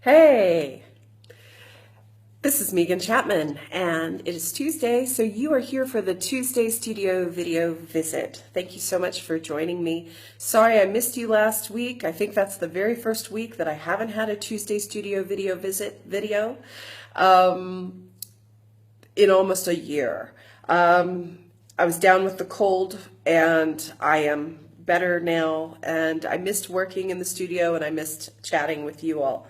Hey, this is Megan Chapman, and it is Tuesday, so you are here for the Tuesday studio video visit. Thank you so much for joining me. Sorry I missed you last week. I think that's the very first week that I haven't had a Tuesday studio video visit video in almost a year. I was down with the cold, and I am better now, and I missed working in the studio, and I missed chatting with you all.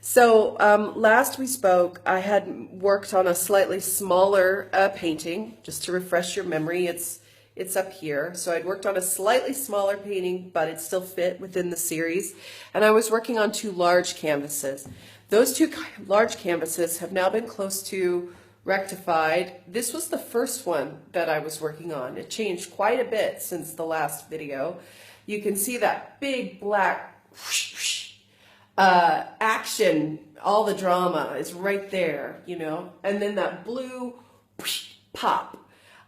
So last we spoke, I had worked on a slightly smaller painting. Just to refresh your memory, it's up here. So I'd worked on a slightly smaller painting, but it still fit within the series. And I was working on two large canvases. Those two large canvases have now been close to rectified. This was the first one that I was working on. It changed quite a bit since the last video. You can see that big black whoosh, whoosh, action, all the drama is right there, you know, and then that blue whoosh, pop.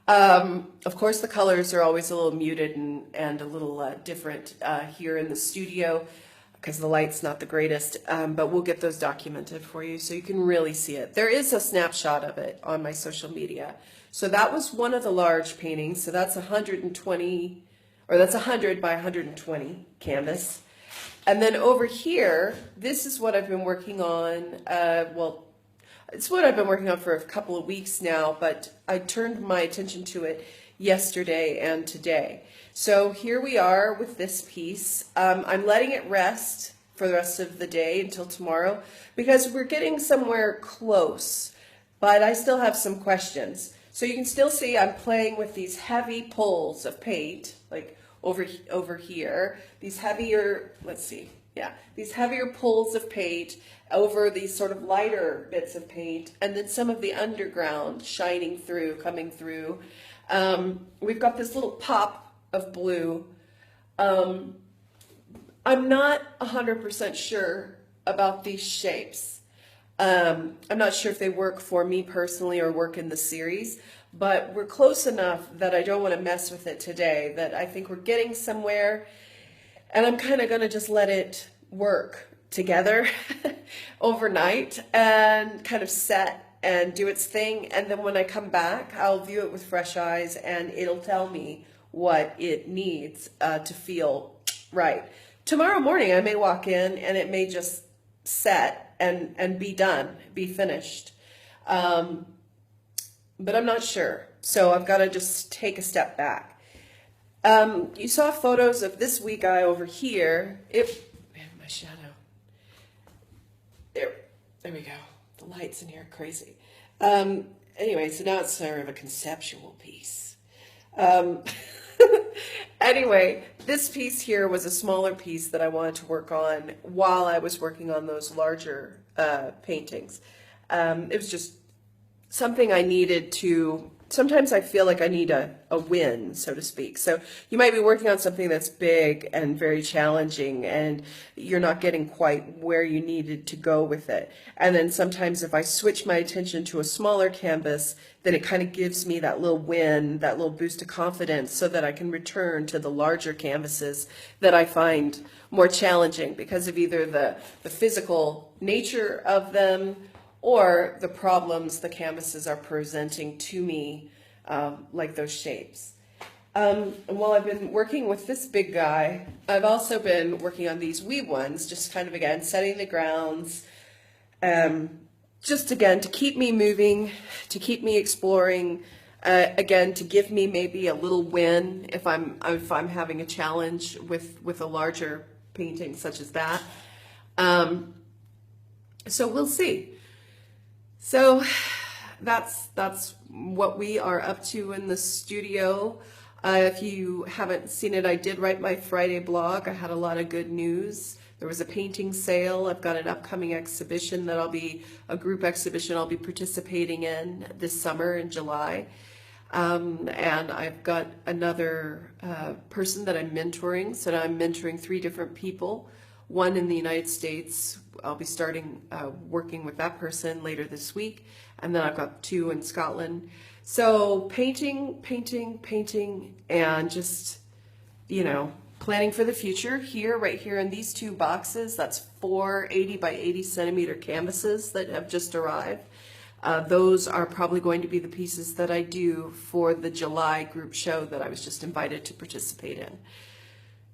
Of course, the colors are always a little muted and a little different here in the studio because the light's not the greatest, but we'll get those documented for you so you can really see it. There is a snapshot of it on my social media. So that was one of the large paintings. So that's 120, or that's 100 by 120 canvas. And then over here, this is what I've been working on. Well, it's what I've been working on for a couple of weeks now, but I turned my attention to it yesterday and today. So here we are with this piece. I'm letting it rest for the rest of the day until tomorrow because we're getting somewhere close, but I still have some questions. So you can still see I'm playing with these heavy pulls of paint, like over here, these heavier, let's see, yeah, these heavier pulls of paint over these sort of lighter bits of paint, and then some of the underground shining through, coming through. We've got this little pop of blue. I'm not 100% sure about these shapes. I'm not sure if they work for me personally or work in the series, but we're close enough that I don't want to mess with it today, that I think we're getting somewhere, and I'm kind of going to just let it work together overnight and kind of set and do its thing, and then when I come back, I'll view it with fresh eyes, and it'll tell me what it needs to feel right. Tomorrow morning, I may walk in, and it may just set and be done, be finished. But I'm not sure. So I've got to just take a step back. You saw photos of this wee guy over here. Man, my shadow. There we go. The lights in here are crazy. Anyway, so now it's sort of a conceptual piece. Anyway, this piece here was a smaller piece that I wanted to work on while I was working on those larger paintings. It was just something I needed to, sometimes I feel like I need a win, so to speak. So you might be working on something that's big and very challenging and you're not getting quite where you needed to go with it. And then sometimes if I switch my attention to a smaller canvas, then it kind of gives me that little win, that little boost of confidence so that I can return to the larger canvases that I find more challenging because of either the physical nature of them or the problems the canvases are presenting to me, like those shapes. And while I've been working with this big guy, I've also been working on these wee ones, just kind of, again, setting the grounds, just, again, to keep me moving, to keep me exploring, again, to give me maybe a little win if I'm having a challenge with a larger painting such as that. So we'll see. So that's what we are up to in the studio. If you haven't seen it, I did write my Friday blog. I had a lot of good news. There was a painting sale. I've got an upcoming exhibition that a group exhibition I'll be participating in this summer in July. And I've got another person that I'm mentoring. So now I'm mentoring 3 different people. One in the United States. I'll be starting working with that person later this week. And then I've got 2 in Scotland. So painting, and just, you know, planning for the future here, right here in these two boxes. That's 4 80 by 80 centimeter canvases that have just arrived. Those are probably going to be the pieces that I do for the July group show that I was just invited to participate in.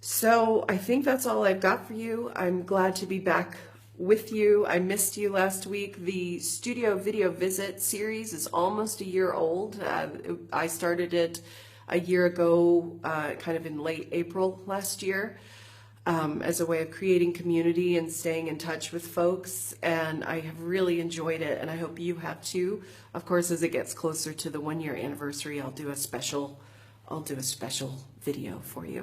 So I think that's all I've got for you. I'm glad to be back with you. I missed you last week. The Studio Video Visit series is almost a year old. I started it a year ago, kind of in late April last year, as a way of creating community and staying in touch with folks. And I have really enjoyed it, and I hope you have too. Of course, as it gets closer to the 1-year anniversary, I'll do a special video for you.